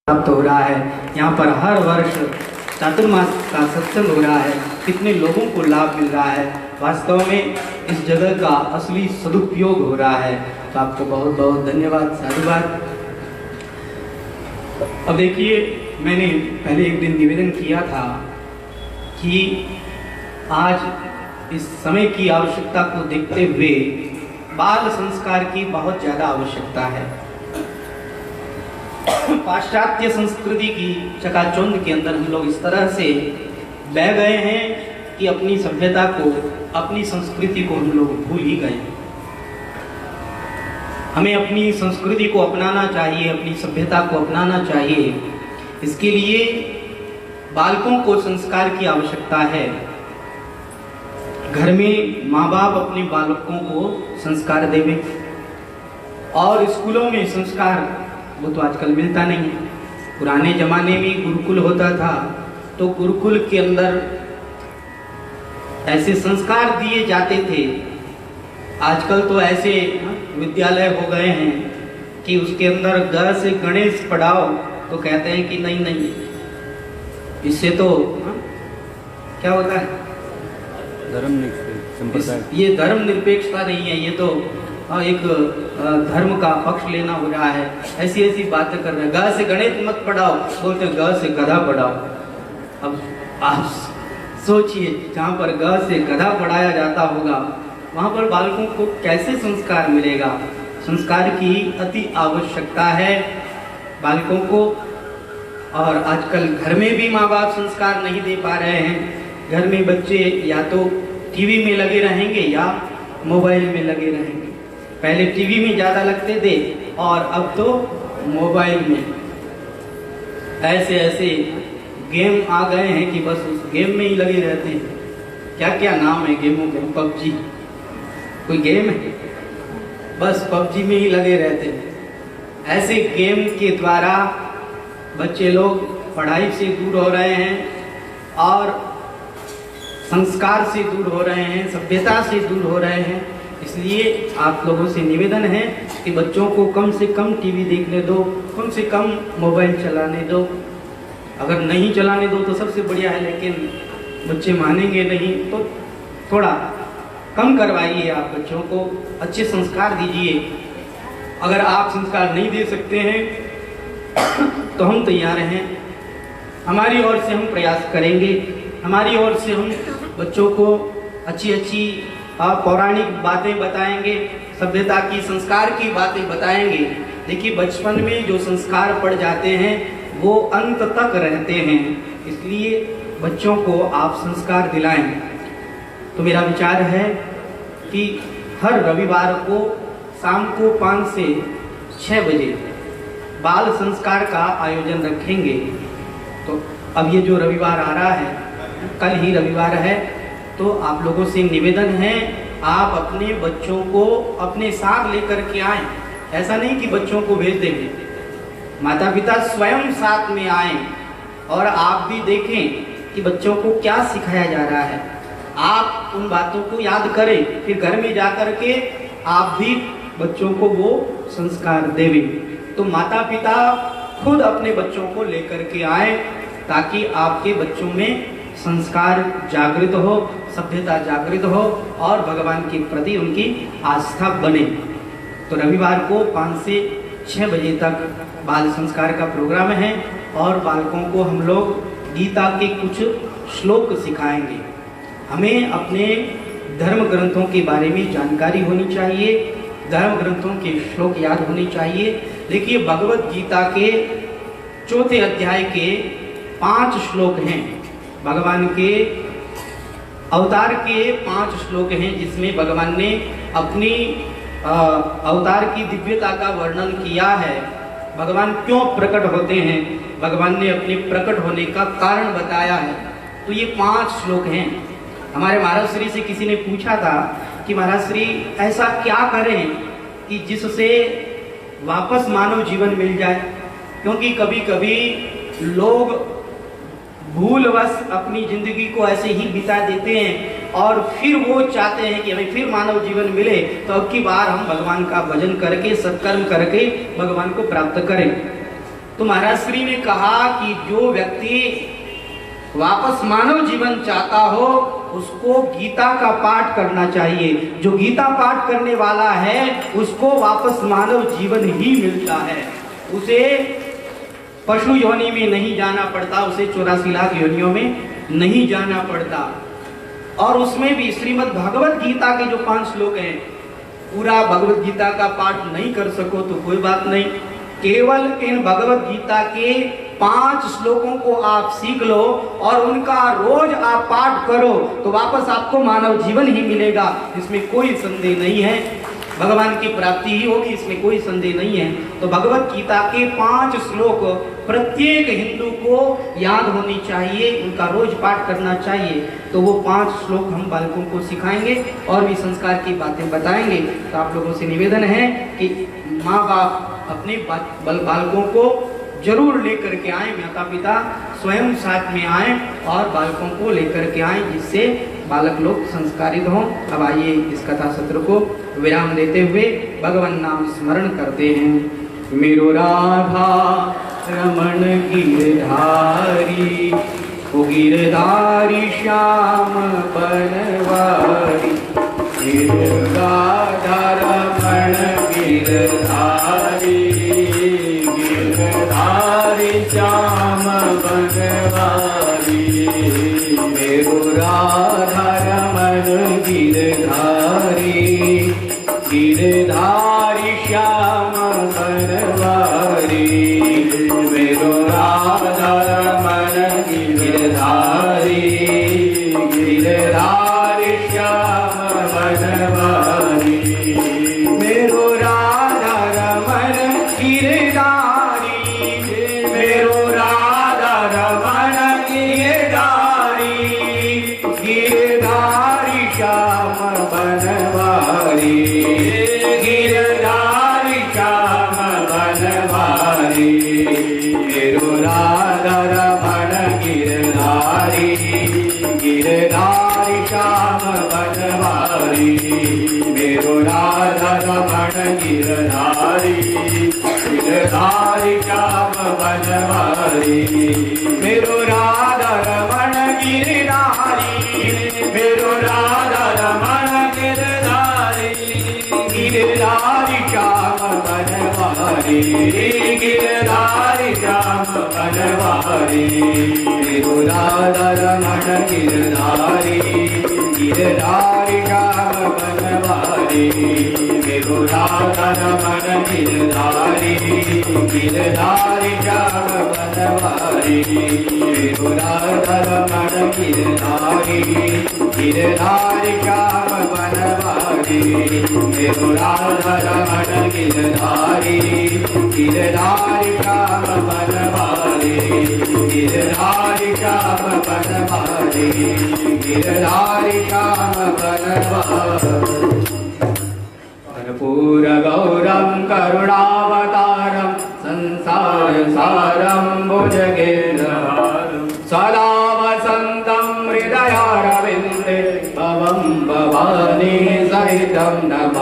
प्राप्त हो रहा है। यहाँ पर हर वर्ष चातुर्मास का सत्संग हो रहा है। कितने लोगों को लाभ मिल रहा है। वास्तव में इस जगह का असली सदुपयोग हो रहा है। तो आपको बहुत बहुत धन्यवाद, साधुवाद। अब देखिए, मैंने पहले एक दिन निवेदन किया था कि आज इस समय की आवश्यकता को देखते हुए बाल संस्कार की बहुत ज़्यादा आवश्यकता है। पाश्चात्य संस्कृति की चकाचौंध के अंदर हम लोग इस तरह से बह गए हैं कि अपनी सभ्यता को, अपनी संस्कृति को हम लोग भूल ही गए। हमें अपनी संस्कृति को अपनाना चाहिए, अपनी सभ्यता को अपनाना चाहिए। इसके लिए बालकों को संस्कार की आवश्यकता है। घर में माँ बाप अपने बालकों को संस्कार देवे, और स्कूलों में संस्कार वो तो आजकल मिलता नहीं है। पुराने जमाने में गुरुकुल होता था, तो गुरुकुल के अंदर ऐसे संस्कार दिए जाते थे। आजकल तो ऐसे विद्यालय हो गए हैं कि उसके अंदर ग से गणेश पढ़ाओ तो कहते हैं कि नहीं नहीं, इससे तो क्या होता है, ये धर्म निरपेक्षता नहीं है, ये तो एक धर्म का पक्ष लेना हो रहा है। ऐसी ऐसी बातें कर रहे हैं। ग से गणित मत पढ़ाओ, बोलते ग से गधा पढ़ाओ। अब आप सोचिए, जहाँ पर ग से गधा पढ़ाया जाता होगा वहाँ पर बालकों को कैसे संस्कार मिलेगा। संस्कार की अति आवश्यकता है बालकों को। और आजकल घर में भी माँ बाप संस्कार नहीं दे पा रहे हैं। घर में बच्चे या तो टीवी में लगे रहेंगे या मोबाइल में लगे रहेंगे। पहले टीवी में ज़्यादा लगते थे और अब तो मोबाइल में ऐसे ऐसे गेम आ गए हैं कि बस उस गेम में ही लगे रहते हैं। क्या क्या नाम है गेमों के, पबजी कोई गेम है, बस पबजी में ही लगे रहते हैं। ऐसे गेम के द्वारा बच्चे लोग पढ़ाई से दूर हो रहे हैं और संस्कार से दूर हो रहे हैं, सभ्यता से दूर हो रहे हैं। इसलिए आप लोगों से निवेदन है कि बच्चों को कम से कम टीवी देखने दो, कम से कम मोबाइल चलाने दो। अगर नहीं चलाने दो तो सबसे बढ़िया है, लेकिन बच्चे मानेंगे नहीं तो थोड़ा कम करवाइए। आप बच्चों को अच्छे संस्कार दीजिए। अगर आप संस्कार नहीं दे सकते हैं तो हम तैयार हैं, हमारी ओर से हम प्रयास करेंगे। हमारी ओर से हम बच्चों को अच्छी अच्छी पौराणिक बातें बताएंगे, सभ्यता की, संस्कार की बातें बताएंगे। देखिए, बचपन में जो संस्कार पड़ जाते हैं वो अंत तक रहते हैं। इसलिए बच्चों को आप संस्कार दिलाएं। तो मेरा विचार है कि हर रविवार को शाम को 5 से 6 बजे बाल संस्कार का आयोजन रखेंगे। तो अब ये जो रविवार आ रहा है, कल ही रविवार है, तो आप लोगों से निवेदन है आप अपने बच्चों को अपने साथ लेकर के आएं। ऐसा नहीं कि बच्चों को भेज देंगे, माता पिता स्वयं साथ में आएं और आप भी देखें कि बच्चों को क्या सिखाया जा रहा है। आप उन बातों को याद करें, फिर घर में जाकर के आप भी बच्चों को वो संस्कार देवें। तो माता पिता खुद अपने बच्चों को लेकर के आए ताकि आपके बच्चों में संस्कार जागृत हो, सभ्यता जागृत हो और भगवान के प्रति उनकी आस्था बने। तो रविवार को 5 से 6 बजे तक बाल संस्कार का प्रोग्राम है और बालकों को हम लोग गीता के कुछ श्लोक सिखाएंगे। हमें अपने धर्म ग्रंथों के बारे में जानकारी होनी चाहिए, धर्म ग्रंथों के श्लोक याद होने चाहिए। देखिए, भगवत गीता के 4थे अध्याय के 5 श्लोक हैं। भगवान के अवतार के 5 श्लोक हैं जिसमें भगवान ने अपनी अवतार की दिव्यता का वर्णन किया है। भगवान क्यों प्रकट होते हैं, भगवान ने अपने प्रकट होने का कारण बताया है। तो ये 5 श्लोक हैं। हमारे महाराज श्री से किसी ने पूछा था कि महाराज श्री ऐसा क्या करें कि जिससे वापस मानव जीवन मिल जाए, क्योंकि कभी कभी लोग भूलवश अपनी जिंदगी को ऐसे ही बिता देते हैं और फिर वो चाहते हैं कि हमें फिर मानव जीवन मिले, तो अब की बार हम भगवान का भजन करके, सत्कर्म करके भगवान को प्राप्त करें। तो महाराज श्री ने कहा कि जो व्यक्ति वापस मानव जीवन चाहता हो उसको गीता का पाठ करना चाहिए। जो गीता पाठ करने वाला है उसको वापस मानव जीवन ही मिलता है। उसे पशु योनि में नहीं जाना पड़ता, उसे 84 लाख योनियों में नहीं जाना पड़ता। और उसमें भी श्रीमद् भागवत गीता के जो 5 श्लोक हैं, पूरा भगवत गीता का पाठ नहीं कर सको तो कोई बात नहीं, केवल इन भगवत गीता के 5 श्लोकों को आप सीख लो और उनका रोज आप पाठ करो तो वापस आपको मानव जीवन ही मिलेगा। इसमें कोई संदेह नहीं है, भगवान की प्राप्ति ही होगी, इसमें कोई संदेह नहीं है। तो भगवत गीता के 5 श्लोक प्रत्येक हिंदू को याद होनी चाहिए, उनका रोज पाठ करना चाहिए। तो वो 5 श्लोक हम बालकों को सिखाएंगे और भी संस्कार की बातें बताएंगे। तो आप लोगों से निवेदन है कि माँ बाप अपने बालकों को जरूर लेकर के आए, माता पिता स्वयं साथ में आए और बालकों को लेकर के आए, जिससे बालक लोग संस्कारित हों। अब आइए इस कथा सत्र को विराम देते हुए भगवान नाम स्मरण करते हैं। मेरो राधा रमण गिरधारी, ओ गिरधारी श्याम बनवारी, राधा रमण गिरधारी, गिरधारी श्याम बनवारी, मेरो राधा रमण गिरधारी, गिरधारी श्याम बनवारी, मेरो राधा रमण गिरधारी, गिरधारी श्याम बनवारी, मेरो राधा रमण गिरधारी, मेरो राधा रमण गिरधारी, गिरधारी श्याम बनवारी, गिरधारी श्याम बनवारी, मेरो राधा रमण गिरधारी, गिरधारी श्याम बनवारी, मेरो राधा रमण गिरधारी, गिरधारी श्याम बनवारी, मेरो राधा रमण गिरधारी, मेरो राधा रमण गिरधारी, गिरधारी श्याम बनवारी, गिरधारी श्याम बनवारी, मेरो राधा रमण गिरधारी, गिरधारी श्याम बनवारी, मेरो राधा रमण गिरधारी, गिरधारी श्याम बनवारी, मेरो राधा रमण गिरधारी, गिरधारी श्याम बनवारी, मेरो राधा रमण गिरधारी, गिरधारी श्याम बनवारी, गिरधारी श्याम बनवारी, गिरधारी श्याम बनवारी। कर्पूर गौरम करुणावतारम संसार सारम भुजगेन्द्रहारम सदा वसंतम हृदयारविंदे भवं भवानी सहितं नमामि।